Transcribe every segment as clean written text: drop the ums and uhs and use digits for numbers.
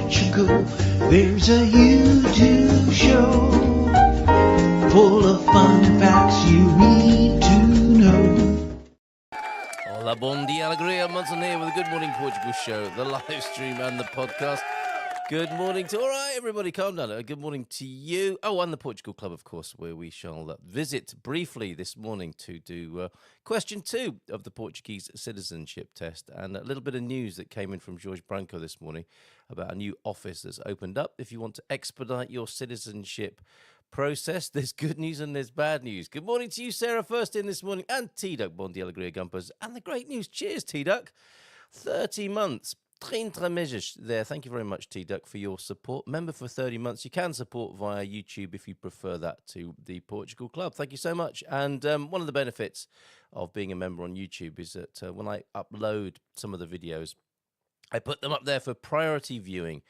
Portugal, there's a YouTube show full of fun facts you need to know. Hola, bon dia, alegria, Munson here with the Good Morning Portugal show, the live stream and the podcast. Good morning to, all right, everybody, calm down. Good morning to you. Oh, and the Portugal Club, of course, where we shall visit briefly this morning to do question 2 of the Portuguese citizenship test, and a little bit of news that came in from Jorge Branco this morning about a new office that's opened up. If you want to expedite your citizenship process, there's good news and there's bad news. Good morning to you, Sarah, first in this morning, and T-Duck, bon dia, alegria, gumpers, and the great news. Cheers, T-Duck. 30 months. 30 meses there. Thank you very much, T-Duck, for your support. Member for 30 months. You can support via YouTube if you prefer that to the Portugal Club. Thank you so much. And one of the benefits of being a member on YouTube is that when I upload some of the videos, I put them up there for priority viewing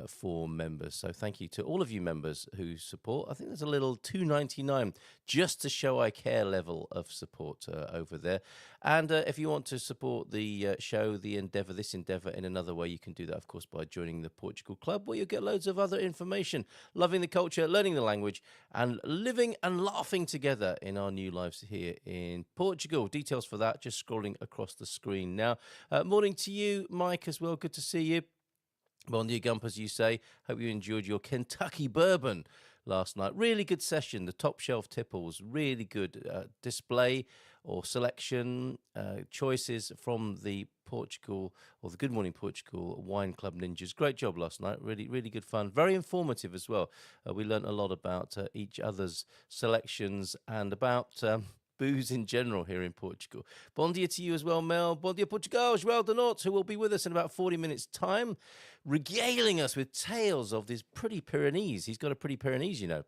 for members. So thank you to all of you members who support. I think there's a little $2.99 just to show I care level of support over there. And if you want to support the show, the endeavour, this endeavour in another way, you can do that, of course, by joining the Portugal Club, where you'll get loads of other information, loving the culture, learning the language, and living and laughing together in our new lives here in Portugal. Details for that just scrolling across the screen now. Morning to you, Mike, as well. Good to see you. Bon dia, Gumpers, you say. Hope you enjoyed your Kentucky bourbon last night. Really good session. The top shelf tipples, really good display or selection, choices from the Portugal, or the Good Morning Portugal Wine Club Ninjas. Great job last night. Really, really good fun. Very informative as well. We learnt a lot about each other's selections and about booze in general here in Portugal. Bon dia to you as well, Mel. Bon dia, Portugal. João de Norte, who will be with us in about 40 minutes' time, regaling us with tales of this pretty Pyrenees. He's got a pretty Pyrenees, you know.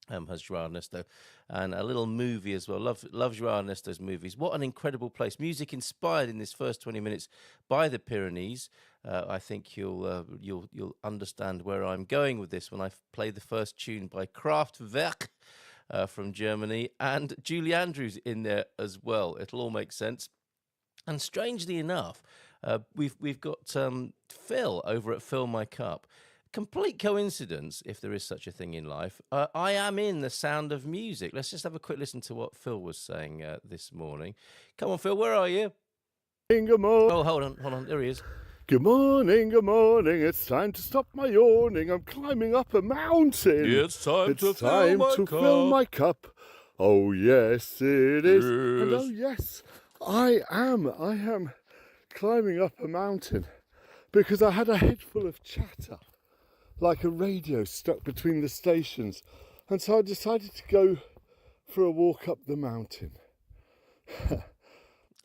Has João Ernesto, and a little movie as well. Love João Ernesto's movies. What an incredible place. Music inspired in this first 20 minutes by the Pyrenees. I think you'll understand where I'm going with this when I play the first tune by Kraftwerk from Germany, and Julie Andrews in there as well. It'll all make sense. And strangely enough, we've got Phil over at Fill My Cup. Complete coincidence, if there is such a thing in life. I am in The Sound of Music. Let's just have a quick listen to what Phil was saying this morning. Come on, Phil, where are you? Good morning. Oh, hold on. There he is. Good morning. It's time to stop my yawning. I'm climbing up a mountain. It's time to fill my cup. Oh, yes, it is. And oh, yes, I am climbing up a mountain because I had a head full of chatter, like a radio stuck between the stations. And so I decided to go for a walk up the mountain.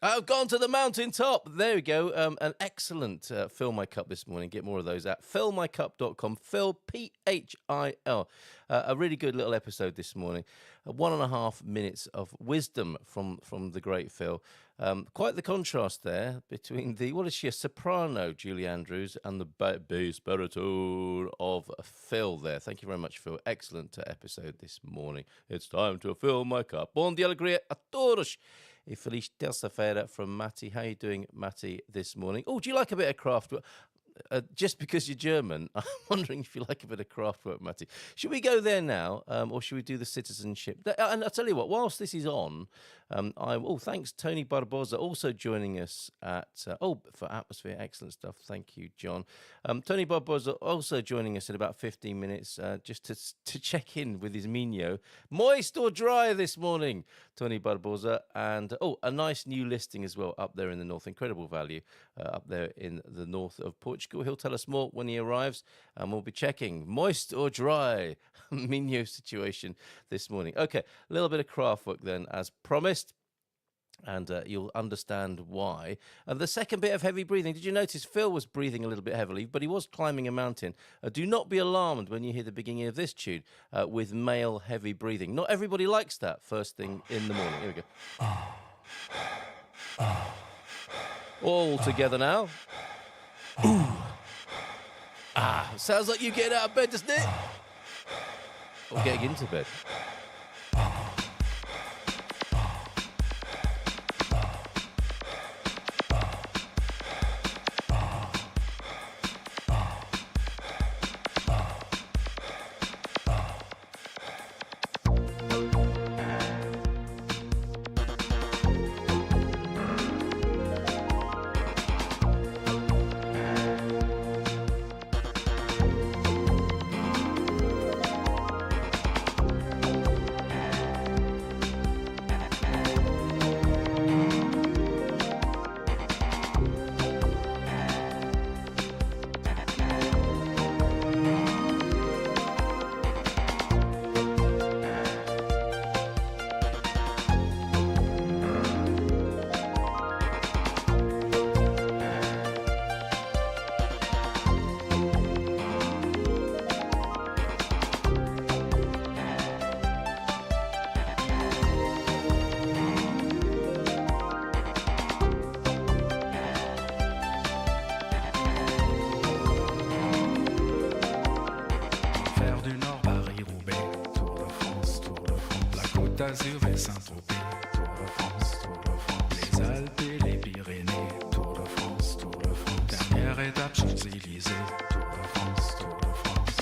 I've gone to the mountaintop. There we go. An excellent Fill My Cup this morning. Get more of those at fillmycup.com. Phil, P-H-I-L. A really good little episode this morning. 1.5 minutes of wisdom from the great Phil. Quite the contrast there between what is she, a soprano, Julie Andrews, and the bass baritone of Phil there. Thank you very much, Phil. Excellent episode this morning. It's time to fill my cup. Bon dia, alegria a todos. A feliz terça-feira from Matty. How are you doing, Matty, this morning? Oh, do you like a bit of craft work? Just because you're German, I'm wondering if you like a bit of craft work, Matty. Should we go there now, or should we do the citizenship? And I'll tell you what, whilst this is on, thanks, Tony Barbosa, also joining us at, for Atmosphere, excellent stuff. Thank you, John. Tony Barbosa also joining us in about 15 minutes, just to check in with his Minho. Moist or dry this morning, Tony Barbosa. And, a nice new listing as well up there in the north. Incredible value up there in the north of Portugal. He'll tell us more when he arrives, and we'll be checking moist or dry Minho situation this morning. Okay, a little bit of craft work then, as promised, and you'll understand why. And the second bit of heavy breathing. Did you notice Phil was breathing a little bit heavily, but he was climbing a mountain? Do not be alarmed when you hear the beginning of this tune with male heavy breathing. Not everybody likes that first thing in the morning. Here we go. All together now. Ooh. Sounds like you getting out of bed, doesn't it? Or getting into bed. d'Azur et Saint-Tropez, Tour de France, Tour de France. Les Alpes et les Pyrénées, Tour de France, Tour de France. Dernière étape, Champs-Élysées, Tour de France, Tour de France.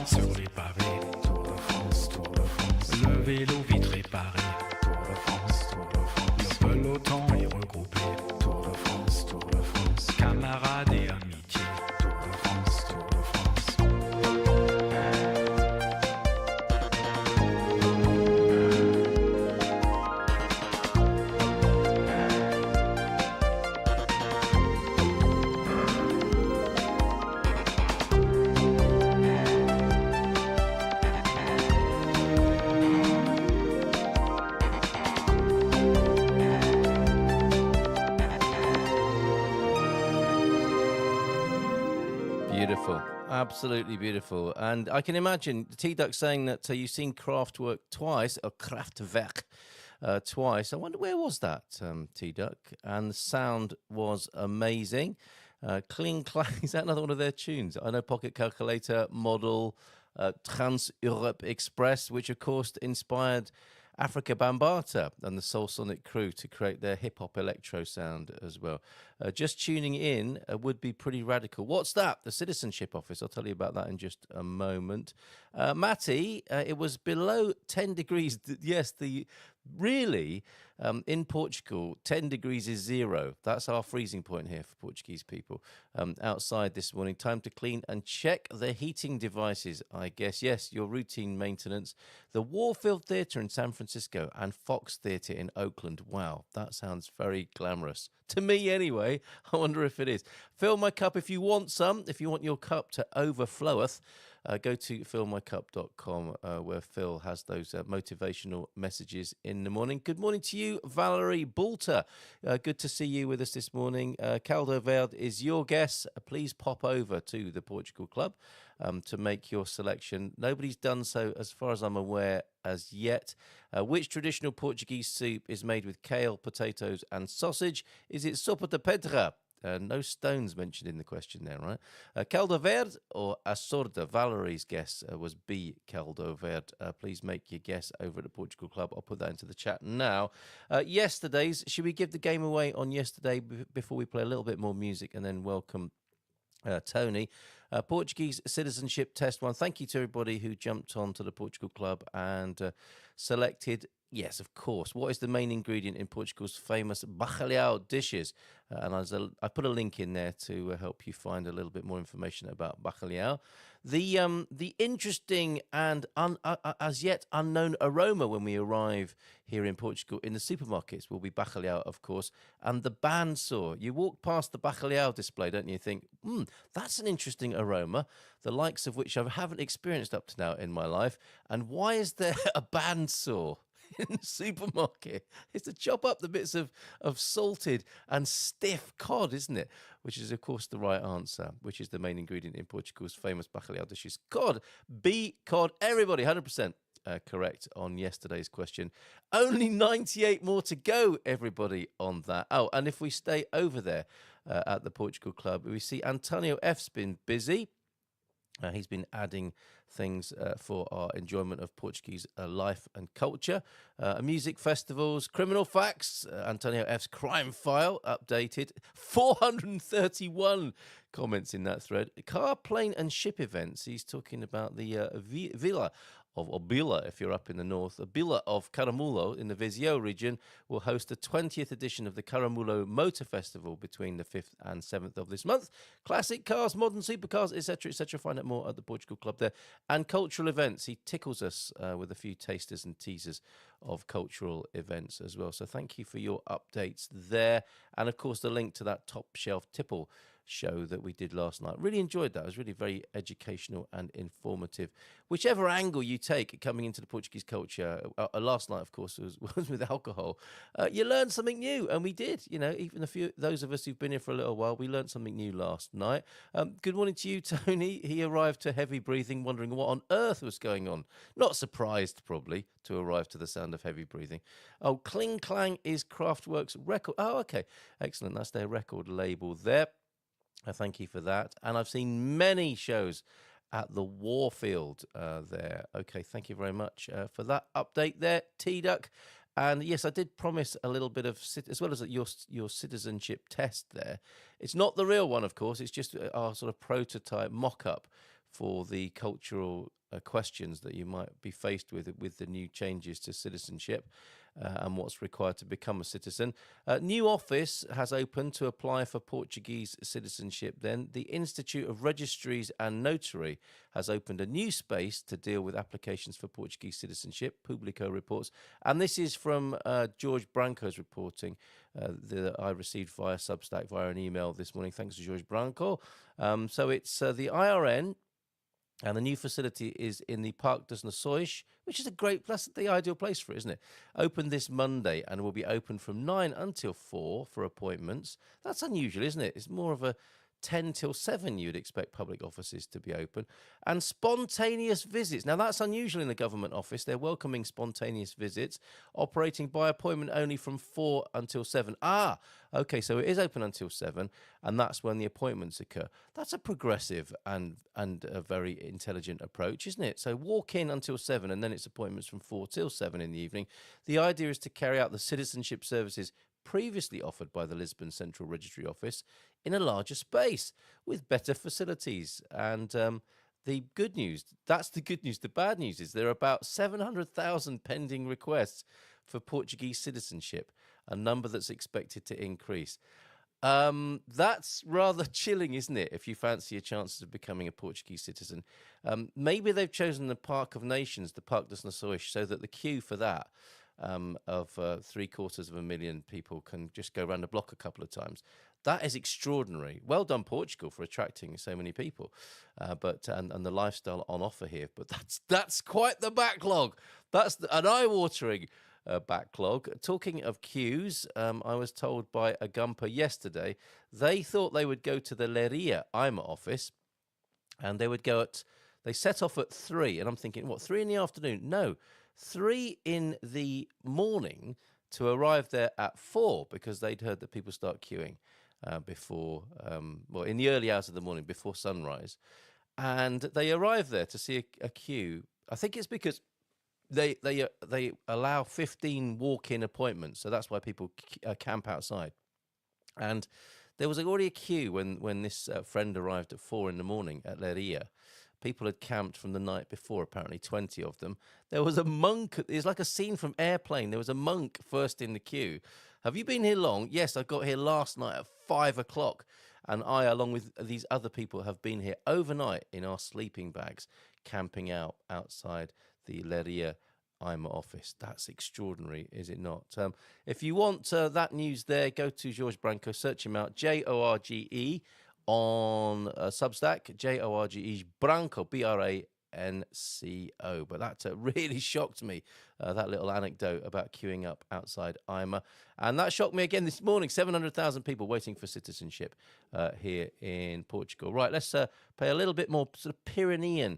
Sur les pavés, Tour de France, Tour de France. Le vélo vite réparé, Tour de France, Tour de France. Le peloton est regroupé, Tour de France, Tour de France. Camarades et amitié, Tour de France, Tour de France. Beautiful. Absolutely beautiful. And I can imagine T-Duck saying that you've seen Kraftwerk twice, or Kraftwerk twice. I wonder, where was that, T-Duck? And the sound was amazing. Kling Klang, is that another one of their tunes? I know Pocket Calculator, Model, Trans-Europe Express, which of course inspired Africa Bambaataa and the Soul Sonic crew to create their hip-hop electro sound as well. Just tuning in would be pretty radical. What's that? The Citizenship Office. I'll tell you about that in just a moment. Matty, it was below 10 degrees. Yes, in Portugal, 10 degrees is zero. That's our freezing point here for Portuguese people. Outside this morning, time to clean and check the heating devices, I guess. Yes, your routine maintenance. The Warfield Theatre in San Francisco and Fox Theatre in Oakland. Wow, that sounds very glamorous. To me, anyway. I wonder if it is. Fill my cup if you want some. If you want your cup to overfloweth, go to fillmycup.com where Phil has those motivational messages in the morning. Good morning to you, Valerie Balter. Good to see you with us this morning. Caldo Verde is your guest. Please pop over to the Portugal Club to make your selection. Nobody's done so, as far as I'm aware, as yet. Which traditional Portuguese soup is made with kale, potatoes and sausage? Is it sopa de pedra? No stones mentioned in the question there, right? Caldo Verde or Assorda? Valerie's guess was B, Caldo Verde. Please make your guess over at the Portugal Club. I'll put that into the chat now. Yesterday's, should we give the game away on yesterday before we play a little bit more music and then welcome Tony? Portuguese citizenship test one. Thank you to everybody who jumped on to the Portugal Club and selected, yes, of course, what is the main ingredient in Portugal's famous bacalhau dishes? And I put a link in there to help you find a little bit more information about bacalhau. The interesting and as yet unknown aroma when we arrive here in Portugal in the supermarkets will be bacalhau, of course, and the bandsaw. You walk past the bacalhau display, don't you? Think, that's an interesting aroma, the likes of which I haven't experienced up to now in my life. And why is there a bandsaw in the supermarket? It's to chop up the bits of salted and stiff cod, isn't it? Which is, of course, the right answer, which is the main ingredient in Portugal's famous bacalhau dishes. Cod. B, cod. Everybody, 100% correct on yesterday's question. Only 98 more to go, everybody, on that. Oh, and if we stay over there at the Portugal Club, we see Antonio F's been busy. He's been adding things for our enjoyment of Portuguese life and culture. Music festivals, criminal facts, Antonio F's crime file updated. 431 comments in that thread. Car, plane and ship events. He's talking about the Villa of Obila, if you're up in the north. The Villa of Caramulo in the Viseu region will host the 20th edition of the Caramulo Motor Festival between the 5th and 7th of this month. Classic cars, modern supercars, etc., etc. Find out more at the Portugal Club there. And cultural events. He tickles us with a few tasters and teasers of cultural events as well. So thank you for your updates there. And, of course, the link to that top shelf tipple show that we did last night. Really enjoyed that. It was really very educational and informative. Whichever angle you take coming into the Portuguese culture, last night, of course, was with alcohol. You learned something new, and we did. You know, even those of us who've been here for a little while, we learned something new last night. Good morning to you, Tony. He arrived to heavy breathing, wondering what on earth was going on. Not surprised, probably, to arrive to the sound of heavy breathing. Oh, Kling Klang is Kraftwerk's record. Oh, okay. Excellent. That's their record label there. Thank you for that. And I've seen many shows at the Warfield there. Okay, thank you very much for that update there, T-Duck. And yes, I did promise a little bit of, as well as your citizenship test there. It's not the real one, of course. It's just our sort of prototype mock-up for the cultural questions that you might be faced with the new changes to citizenship and what's required to become a citizen. New office has opened to apply for Portuguese citizenship then. The Institute of Registries and Notary has opened a new space to deal with applications for Portuguese citizenship, Publico reports. And this is from George Branco's reporting that I received via Substack, via an email this morning. Thanks to George Branco. So it's the IRN. And the new facility is in the Parque dos Nações, which is a great, that's the ideal place for it, isn't it? Open this Monday and will be open from 9 until 4 for appointments. That's unusual, isn't it? It's more of a 10 till 7 you'd expect public offices to be open. And spontaneous visits. Now, that's unusual in the government office. They're welcoming spontaneous visits, operating by appointment only from 4 until 7. Ah, okay, so it is open until 7, and that's when the appointments occur. That's a progressive and a very intelligent approach, isn't it? So walk in until 7, and then it's appointments from 4 till 7 in the evening. The idea is to carry out the citizenship services previously offered by the Lisbon Central Registry Office in a larger space with better facilities. And the good news, that's the good news. The bad news is there are about 700,000 pending requests for Portuguese citizenship, a number that's expected to increase. That's rather chilling, isn't it, if you fancy your chances of becoming a Portuguese citizen? Maybe they've chosen the Park of Nations, the Parque dos Nações, so that the queue for that of 750,000 people can just go around the block a couple of times. That is extraordinary. Well done, Portugal, for attracting so many people, and the lifestyle on offer here. But that's quite the backlog. That's an eye-watering backlog. Talking of queues, I was told by a Gumper yesterday they thought they would go to the Leiria IMA office, and they set off at 3, and I'm thinking, what, 3 in the afternoon? No. 3 in the morning to arrive there at 4 because they'd heard that people start queuing before, in the early hours of the morning before sunrise, and they arrive there to see a queue. I think it's because they allow 15 walk-in appointments, so that's why people camp outside. And there was already a queue when this friend arrived at 4 a.m. at Leria. People had camped from the night before, apparently 20 of them. There was a monk. It's like a scene from Airplane. There was a monk first in the queue. Have you been here long? Yes, I got here last night at 5 o'clock. And I, along with these other people, have been here overnight in our sleeping bags, camping out outside the Leria IMA office. That's extraordinary, is it not? If you want that news there, go to George Branco, search him out, Jorge on Substack, Jorge Branco, Branco. But that really shocked me, that little anecdote about queuing up outside IMA. And that shocked me again this morning. 700,000 people waiting for citizenship here in Portugal. Right, let's play a little bit more sort of Pyrenean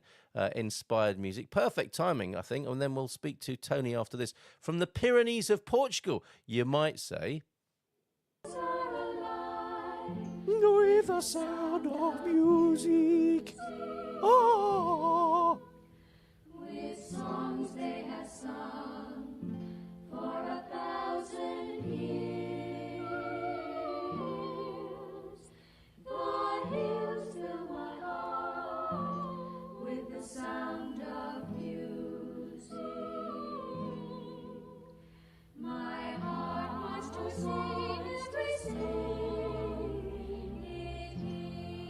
inspired music. Perfect timing, I think. And then we'll speak to Tony after this. From the Pyrenees of Portugal, you might say. With the sound of music. Oh. With songs they have sung for 1,000 years. The hills fill my heart with the sound of music. My heart wants to sing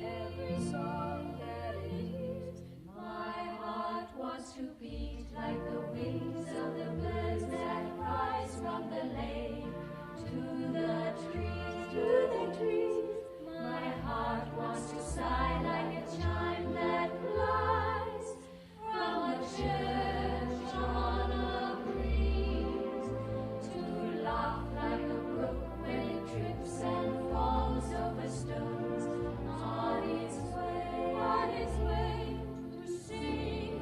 every song that it hears. My heart wants to beat like the wings of the birds that rise from the lake to the trees. My heart wants to sigh like a chime that flies from a church on a breeze, to laugh like a brook when it trips and falls over stones, on its way to sing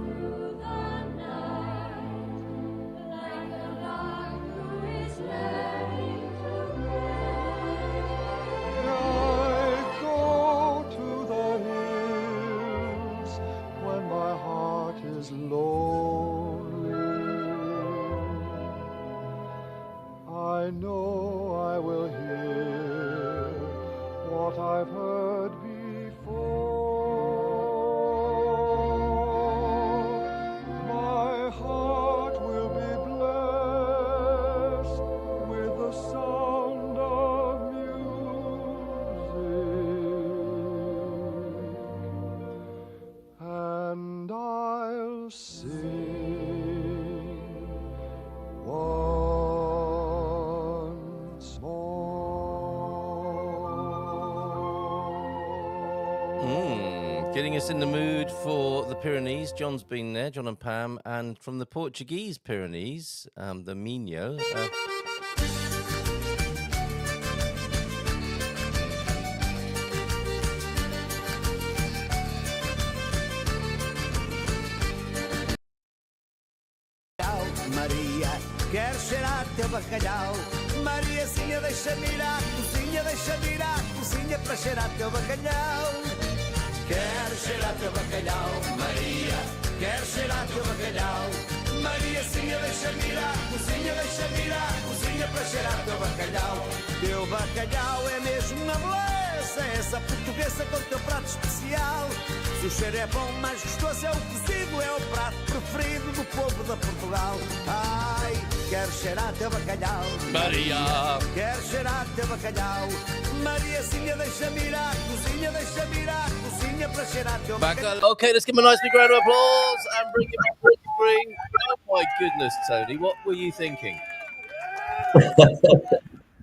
through the night, like a lark who is learning to I go to the hills when my heart is lonely. I know I will hear what I've heard before. My heart will be blessed with the sound of music, and I'll sing once more. Getting us in the mood for the Pyrenees. John's been there, John and Pam. And from the Portuguese Pyrenees, the Minhos. Maria, quero cheirar teu bacalhau. Mariazinha, deixa-me ir à cozinha, deixa-me ir à cozinha para cheirar teu bacalhau. Quero cheirar teu bacalhau, Maria, quero cheirar teu bacalhau. Mariazinha, deixa-me ir à cozinha, deixa-me ir à cozinha para cheirar teu bacalhau. Teu bacalhau é mesmo uma beleza, essa portuguesa com teu prato especial. Se o cheiro é bom, mais gostoso é o cozido, é o prato preferido do povo de Portugal. Ai, quero cheirar teu bacalhau, Maria. quero cheirar teu bacalhau. Mariazinha, deixa-me ir à cozinha, deixa-me ir à cozinha para cheirar teu bacalhau. Okay, let's give him a nice big round of applause and bring him up on the screen. Oh my goodness, Tony, what were you thinking?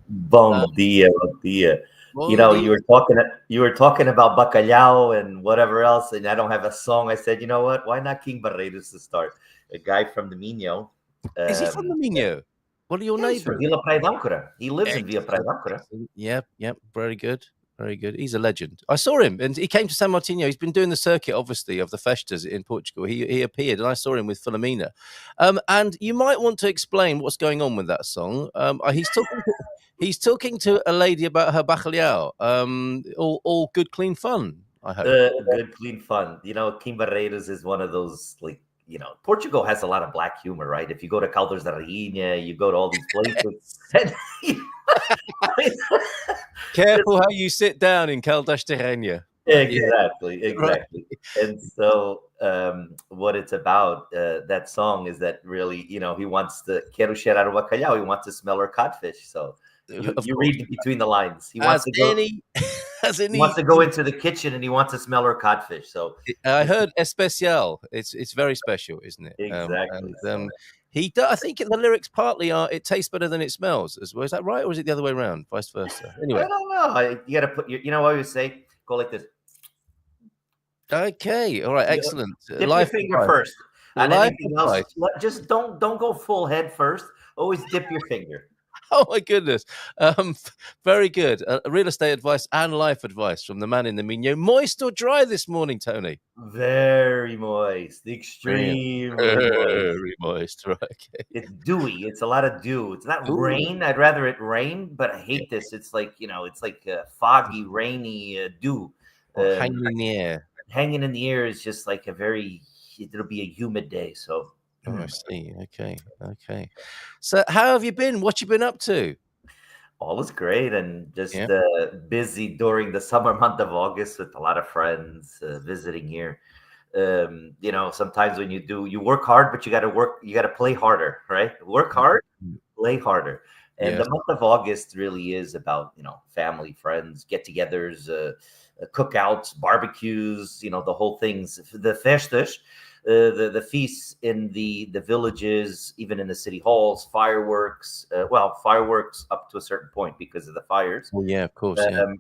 Bom dia, bom dia. You know, you were talking about bacalhau and whatever else, and I don't have a song. I said, you know what? Why not King Barreiros to start? A guy from the Minho. Is he from the Minho? What are your Yes, from neighbours? Vila Praia d'Âncora. He lives in Vila Praia d'Âncora. Yep, very good. Very good. He's a legend. I saw him, and he came to San Martinho. He's been doing the circuit, obviously, of the festas in Portugal. He appeared, and I saw him with Filomena. And you might want to explain what's going on with that song. He's talking to a lady about her bacalhau. All good, clean fun, I hope. Good, clean fun. You know, King Barreiros is one of those, like, you know, Portugal has a lot of black humor, right? If you go to Caldas da Rainha, you go to all these places. Careful how you sit down in Caldas da Rainha. Exactly. Right. And so, what it's about, that song is that really, you know, he wants to quero cheirar o bacalhau. He wants to smell her codfish. So Of you course. read between the lines. He As wants to go. as He any. wants to go into the kitchen and he wants to smell her codfish. So I heard especial. It's very special, isn't it? exactly. So, I think the lyrics partly are "It tastes better than it smells" as well. Is that right, or is it the other way around, vice versa? I Anyway, don't know. You got to put your. You know what I always say? Go like this. okay, all right, excellent. Dip your Life finger advice. first. And Life anything advice. else, just don't go full head first. Always dip your finger. Oh my goodness! Very good. Real estate advice and life advice from the man in the Minho. Moist or dry this morning, Tony? Very moist, extremely moist. Very moist. Right. Okay. It's dewy. It's a lot of dew. It's not Ooh. rain. I'd rather it rain, but I hate this. It's like, you know, it's like foggy, rainy dew. Hanging in the air. Hanging in the air is just like it'll be a humid day. So, Oh, I see. Okay. So, how have you been? What you been up to? all is great and just Yeah. busy during the summer month of August with a lot of friends visiting here. You know, sometimes when you work hard, but you got to play harder, right? Work hard, play harder. And Yes. the month of August really is about, you know, family, friends, get-togethers, cookouts, barbecues, you know, the whole things, the festas, the feasts in the villages, even in the city halls, fireworks. Fireworks up to a certain point because of the fires. Well, yeah, of course. Yeah.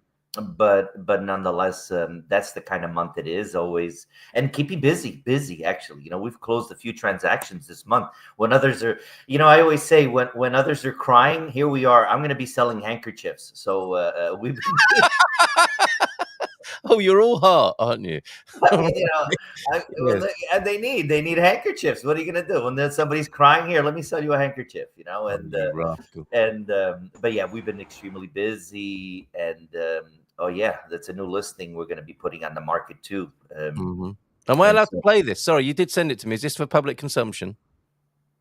But nonetheless, that's the kind of month it is always, and keep you busy. Actually, you know, we've closed a few transactions this month when others are, you know, I always say when others are crying, here we are. I'm going to be selling handkerchiefs. So we've been Oh, you're all heart, aren't you? you know, and they need handkerchiefs. What are you going to do when somebody's crying? Here, let me sell you a handkerchief. You know, and You rascal. but yeah, we've been extremely busy, and oh yeah, that's a new listing we're going to be putting on the market too. Mhm. Am I and allowed so- to play this? Sorry, you did send it to me. Is this for public consumption?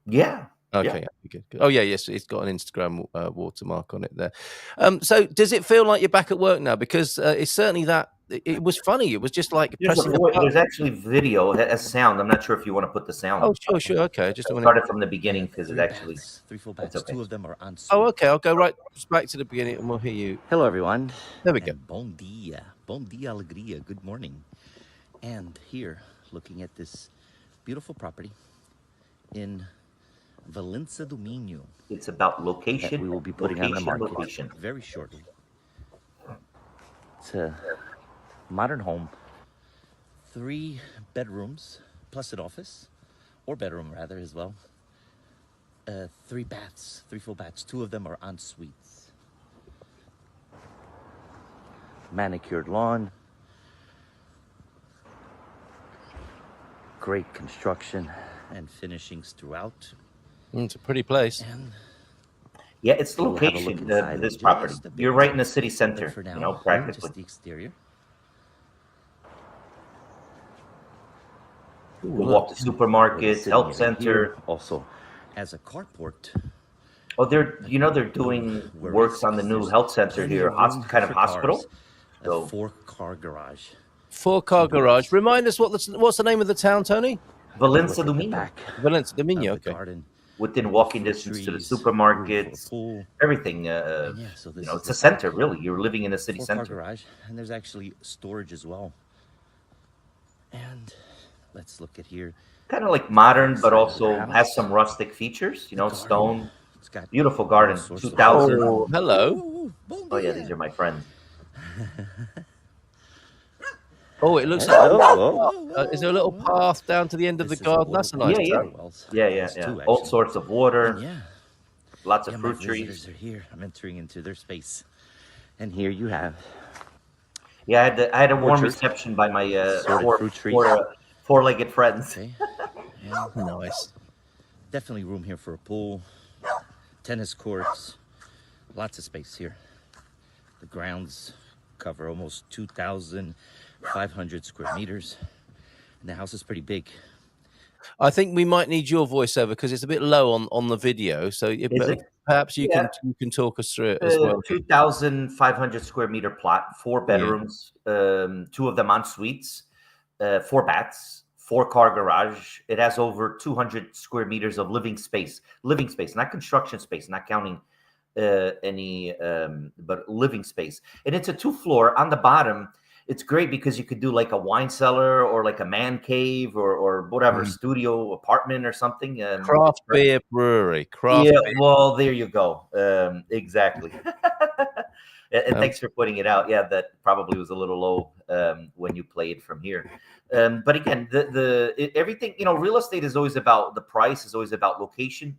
Yeah, Okay, good. Oh yeah, yes, it's got an Instagram watermark on it there. So does it feel like you're back at work now? Because it's certainly that. It was funny. It was just like pressing a button. there's actually video, a sound. I'm not sure if you want to put the sound. Oh, sure. Okay, just a minute. Started from the beginning because it Three actually. baths, three full That's baths. okay. Two of them are on Oh, okay. I'll go right back to the beginning and we'll hear you. Hello, everyone. There we go. And bon dia, alegria. Good morning. And here, looking at this beautiful property in Valença do Minho It's about that location. we will be putting on the market Location. very shortly. It's a modern home, 3 bedrooms plus an office, or bedroom rather as well. 3 baths, 3 full baths. 2 of them are en suites. Manicured lawn. Great construction and finishings throughout. It's a pretty place. And Yeah, it's the we'll have a look location. inside This just property. a bit. You're right in the city But center. for now, You know, just practically. the exterior. You walk to supermarkets, Sitting health over center. here, also as a carport. Oh, they're doing where works on the it's- new there's health center plenty here, of room kind of for hospital. cars. So- A 4-car garage. 4-car garage. Remind us what's the name of the town, Tony? Valença Look do at the Minho, back Valencia, the of Minho. the Okay. garden. within walking Full distance to the trees, room supermarkets, for a pool. everything. And yeah, so this You know, is it's a the center, really. You're living in a city 4-car center. garage, and there's actually storage as well. And let's look at here. Kind of like modern, but Side of the also house. has some rustic features. You know, The garden. stone, It's got beautiful garden. all sorts of- 2000. Oh, hello. Ooh, bon Oh yeah, dia. these are my friends. Oh, it looks Hello. like. Is there a little path down to the end of the This is garden? water That's a nice pump. Yeah, town. Wells. Yeah. There's 2 All actually. sorts of And water, yeah, lots of my fruit visitors trees. are here. I'm entering into their space, and here you have Yeah, I had a warm Orchard. reception by my Assorted fruit trees. four-legged friends. okay. And Nice. definitely room here for a pool, tennis courts, Lots of space here. The grounds cover almost 2,500 square meters. And the house is pretty big. I think we might need your voiceover because it's a bit low on the video. So Is it? perhaps you Yeah. can talk us through it as well. 2,500 square meter plot, 4 bedrooms, 2 of them en suites, 4 baths, 4-car garage. It has over 200 square meters of living space, not construction space, not counting any, but living space. And it's a 2-floor. On the bottom, it's great because you could do like a wine cellar or like a man cave or whatever, studio apartment or something. Craft beer brewery. Yeah, well, there you go. Exactly. And thanks for pointing it out. Yeah, that probably was a little low when you played from here. But again, everything, real estate is always about the price, is always about location.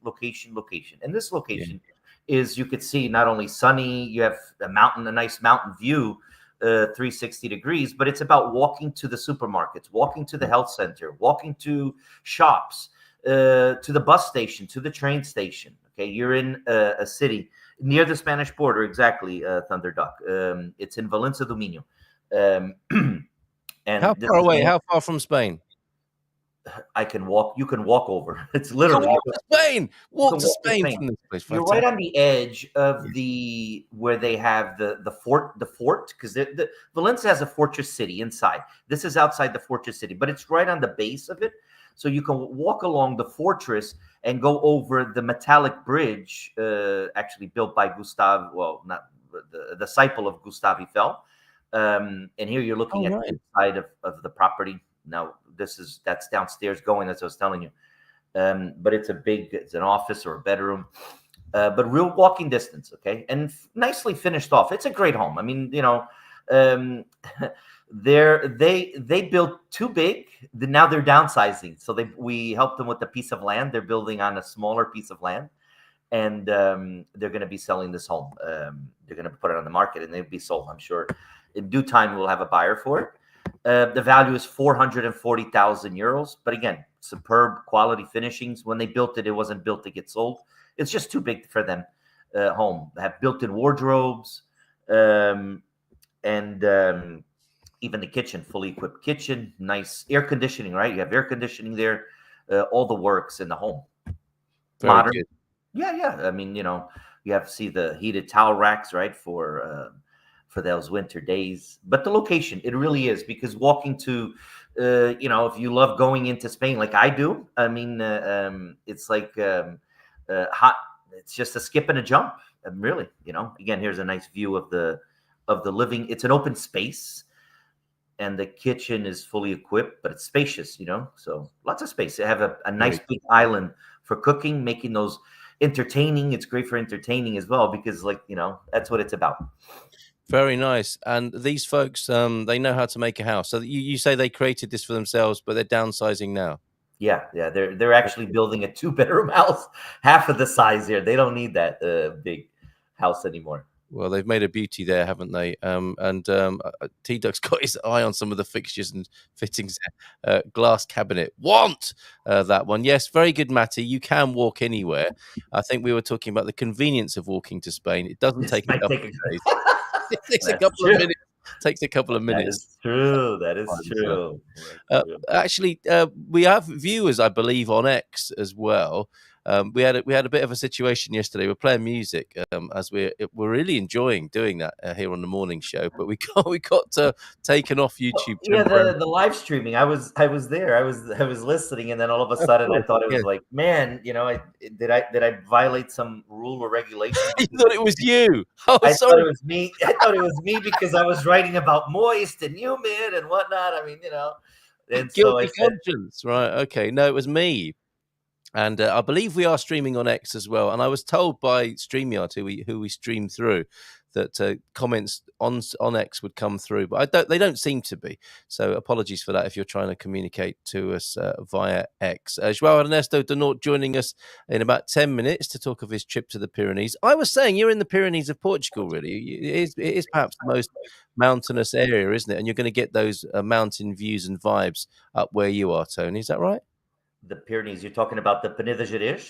And this location is, you could see not only sunny, you have a nice mountain view, 360 degrees, but it's about walking to the supermarkets, walking to the health center, walking to shops, to the bus station, to the train station. Okay, you're in a city near the Spanish border, exactly, Thunder Duck. It's in Valencia do Minho. And how far away? How far from Spain? I can walk. You can walk over. It's literally walk to Spain. Walk to Spain from this place. You're right on the edge of where they have the fort. The fort, because Valencia has a fortress city inside. This is outside the fortress city, but it's right on the base of it. So you can walk along the fortress and go over the metallic bridge, actually built by Gustav. Well, not the disciple of Gustav Eiffel. And here you're looking at the inside of the property. Now that's downstairs going, as I was telling you. But it's an office or a bedroom, but real walking distance. Okay. And nicely finished off. It's a great home. I mean, they built too big. Now they're downsizing. So we helped them with a piece of land. They're building on a smaller piece of land, and they're going to be selling this home. They're going to put it on the market, and they'll be sold, I'm sure. In due time, we'll have a buyer for it. The value is 440,000 euros. But again, superb quality finishings. When they built it, it wasn't built to get sold. It's just too big for them. Home. They have built-in wardrobes, and even the kitchen, fully equipped kitchen, nice air conditioning, right? You have air conditioning there, all the works in the home. Very modern. good. Yeah. I mean, you have to see the heated towel racks, right? For those winter days. But the location, it really is, because walking to, if you love going into Spain, like I do, I mean, it's like hot. It's just a skip and a jump. Really, again, here's a nice view of the living. It's an open space, and the kitchen is fully equipped, but it's spacious, so lots of space. They have a nice big island for cooking, making those entertaining. It's great for entertaining as well, because that's what it's about. Very nice. And these folks, they know how to make a house. So you say they created this for themselves, but they're downsizing now. Yeah. They're actually building a 2-bedroom house, half of the size here. They don't need that big house anymore. Well, they've made a beauty there, haven't they? T-Duck's got his eye on some of the fixtures and fittings. Glass cabinet. Want that one. Yes, very good, Matty. You can walk anywhere. I think we were talking about the convenience of walking to Spain. It doesn't take a couple of days. It takes a couple of minutes. Takes a couple of minutes. That is true. Actually, we have viewers, I believe, on X as well. We had a bit of a situation yesterday. We're playing music as we're really enjoying doing that here on the morning show, but we got taken off YouTube. Yeah, the live streaming. I was there. I was listening, and then all of a sudden I thought it was like, man, did I violate some rule or regulation? You thought it was you? I thought it was me. I thought it was me because I was writing about moist and humid and whatnot. I mean, and guilty conscience, right? Okay, no, it was me. And I believe we are streaming on X as well. And I was told by StreamYard, who we stream through, that comments on X would come through, but they don't seem to be. So apologies for that if you're trying to communicate to us via X. João Ernesto Donort joining us in about 10 minutes to talk of his trip to the Pyrenees. I was saying you're in the Pyrenees of Portugal, really. It is perhaps the most mountainous area, isn't it? And you're going to get those mountain views and vibes up where you are, Tony. Is that right? The Pyrenees, you're talking about the Peneda Gerês?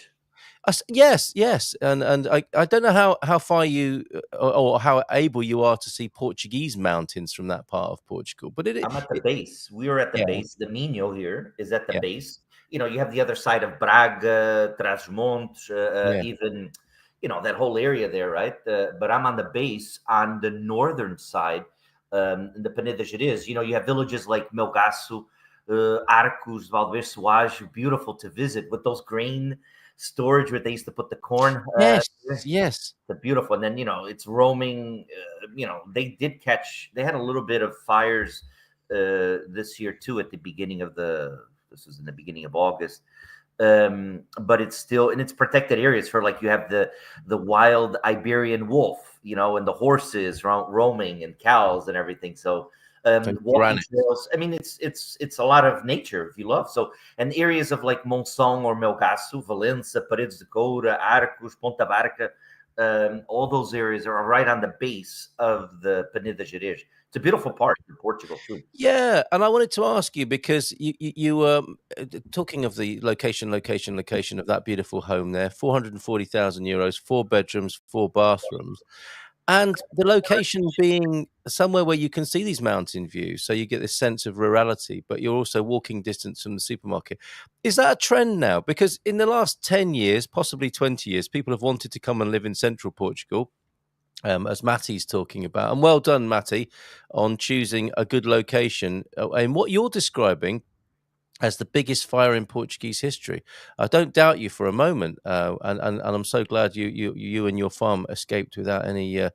Yes, yes, and I don't know how far you or how able you are to see Portuguese mountains from that part of Portugal, but I'm at the it base. We were at the yeah, base. The Minho here is at the yeah, base. You have the other side of Braga, Trás-os-Montes, yeah. even, that whole area there, right? But I'm on the base on the northern side, in the Peneda Gerês. You have villages like Melgaço, Arcos, Valver Soares, beautiful to visit with those grain storage where they used to put the corn. Yes, yes. The beautiful, and then it's roaming. They had a little bit of fires this year too at the beginning of the this was in the beginning of August. But it's still in its protected areas for, like, you have the wild Iberian wolf, and the horses roaming, and cows and everything. So So walking granite. trails. I mean, it's a lot of nature if you love. So, and areas of like Monção or Melgaço, Valença, Paredes de Coura, Arcos, Ponta Barca, all those areas are right on the base of the Peneda Gerês. It's a beautiful part in Portugal too. Yeah, and I wanted to ask you because you were talking of the location of that beautiful home there, 440,000 euros, 4 bedrooms, 4 bathrooms. And the location being somewhere where you can see these mountain views, so you get this sense of rurality, but you're also walking distance from the supermarket. Is that a trend now? Because in the last 10 years, possibly 20 years, people have wanted to come and live in central Portugal, as Matty's talking about. And well done, Matty, on choosing a good location. And what you're describing as the biggest fire in Portuguese history. I don't doubt you for a moment, and I'm so glad you and your farm escaped without any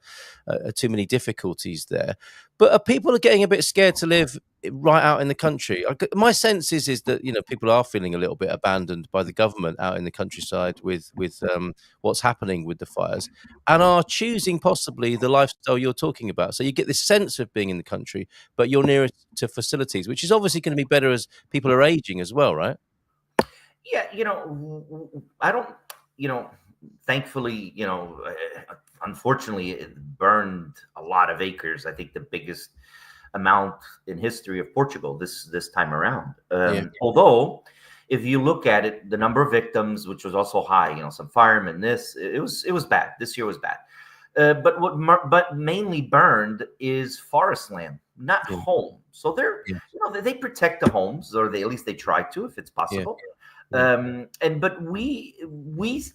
too many difficulties there. But people are getting a bit scared to live right out in the country. My sense is that people are feeling a little bit abandoned by the government out in the countryside with what's happening with the fires, and are choosing possibly the lifestyle you're talking about. So you get this sense of being in the country, but you're nearer to facilities, which is obviously going to be better as people are aging as well, right? Yeah, I don't, thankfully, unfortunately, it burned a lot of acres. I think the biggest amount in history of Portugal this time around. Yeah. Although, if you look at it, the number of victims, which was also high, some firemen, it was bad. This year was bad. But mainly burned is forest land, not Yeah. home. So Yeah. they protect the homes, or at least they try to, if it's possible. Yeah. But we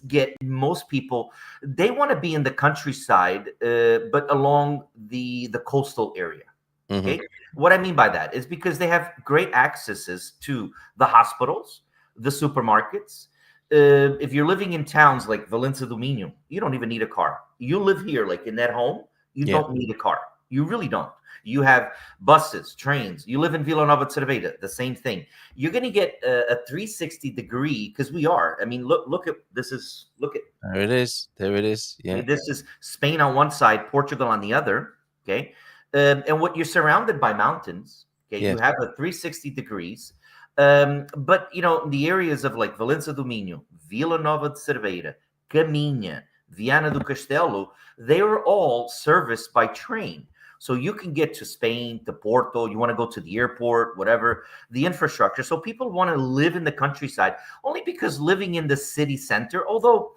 get most people, they want to be in the countryside, but along the coastal area. Okay, what I mean by that is because they have great accesses to the hospitals, the supermarkets. If you're living in towns like Valença do Minho, you don't even need a car. You live here, like in that home, you Yeah. don't need a car. You really don't. You have buses, trains. You live in Vila Nova de Cerveira, the same thing. You're going to get a 360 degree, because we are. I mean, look at this is look at There it is. There it is. I Yeah. mean, this is Spain on one side, Portugal on the other. Okay, and what you're surrounded by mountains. Okay, you Yes. have a 360 degrees. But the areas of like Valença do Minho, Vila Nova de Cerveira, Caminha, Viana do Castelo, they are all serviced by train. So you can get to Spain, to Porto, you want to go to the airport, whatever, the infrastructure. So people want to live in the countryside, only because living in the city center, although